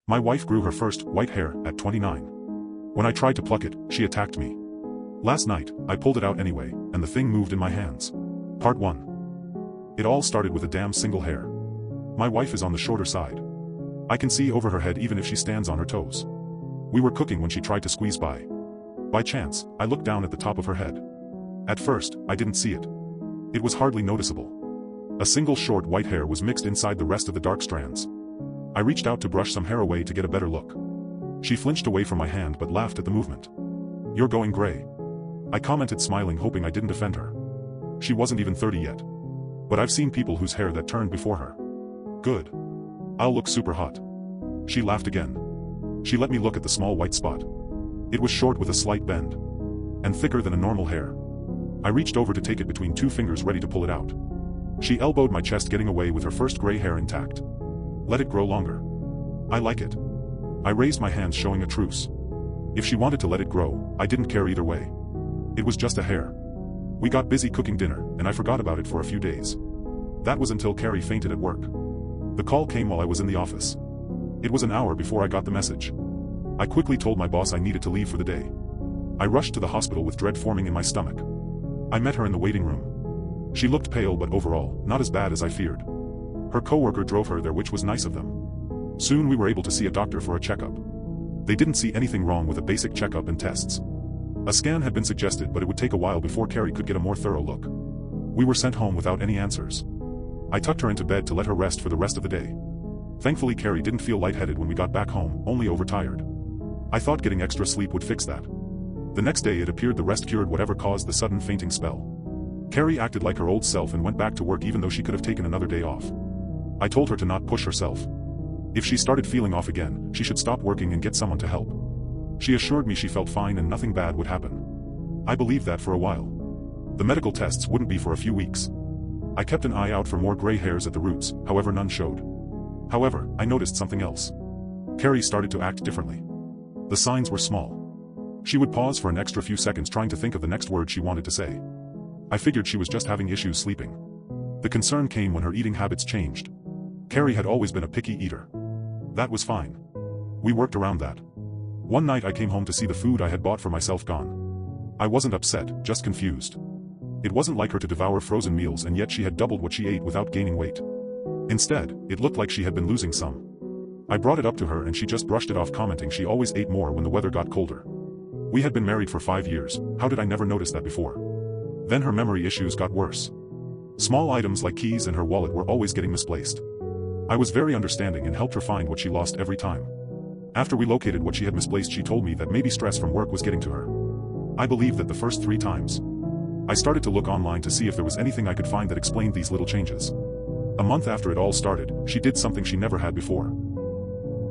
My wife grew her first white hair at 29. When I tried to pluck it, she attacked me. Last night, I pulled it out anyway, and the thing moved in my hands. Part 1. It all started with a damn single hair. My wife is on the shorter side. I can see over her head even if she stands on her toes. We were cooking when she tried to squeeze by. By chance, I looked down at the top of her head. At first, I didn't see it. It was hardly noticeable. A single short white hair was mixed inside the rest of the dark strands. I reached out to brush some hair away to get a better look. She flinched away from my hand but laughed at the movement. "You're going gray," I commented, smiling, hoping I didn't offend her. She wasn't even 30 yet. But I've seen people whose hair that turned before her. "Good. I'll look super hot." She laughed again. She let me look at the small white spot. It was short with a slight bend. And thicker than a normal hair. I reached over to take it between two fingers, ready to pull it out. She elbowed my chest, getting away with her first gray hair intact. "Let it grow longer. I like it." I raised my hands, showing a truce. If she wanted to let it grow, I didn't care either way. It was just a hair. We got busy cooking dinner, and I forgot about it for a few days. That was until Carrie fainted at work. The call came while I was in the office. It was an hour before I got the message. I quickly told my boss I needed to leave for the day. I rushed to the hospital with dread forming in my stomach. I met her in the waiting room. She looked pale, but overall, not as bad as I feared. Her coworker drove her there, which was nice of them. Soon we were able to see a doctor for a checkup. They didn't see anything wrong with a basic checkup and tests. A scan had been suggested, but it would take a while before Carrie could get a more thorough look. We were sent home without any answers. I tucked her into bed to let her rest for the rest of the day. Thankfully, Carrie didn't feel lightheaded when we got back home, only overtired. I thought getting extra sleep would fix that. The next day it appeared the rest cured whatever caused the sudden fainting spell. Carrie acted like her old self and went back to work, even though she could have taken another day off. I told her to not push herself. If she started feeling off again, she should stop working and get someone to help. She assured me she felt fine and nothing bad would happen. I believed that for a while. The medical tests wouldn't be for a few weeks. I kept an eye out for more gray hairs at the roots, however none showed. However, I noticed something else. Carrie started to act differently. The signs were small. She would pause for an extra few seconds trying to think of the next word she wanted to say. I figured she was just having issues sleeping. The concern came when her eating habits changed. Carrie had always been a picky eater. That was fine. We worked around that. One night I came home to see the food I had bought for myself gone. I wasn't upset, just confused. It wasn't like her to devour frozen meals, and yet she had doubled what she ate without gaining weight. Instead, it looked like she had been losing some. I brought it up to her and she just brushed it off, commenting she always ate more when the weather got colder. We had been married for 5 years, how did I never notice that before? Then her memory issues got worse. Small items like keys and her wallet were always getting misplaced. I was very understanding and helped her find what she lost every time. After we located what she had misplaced, she told me that maybe stress from work was getting to her. I believed that the first 3 times. I started to look online to see if there was anything I could find that explained these little changes. A month after it all started, she did something she never had before.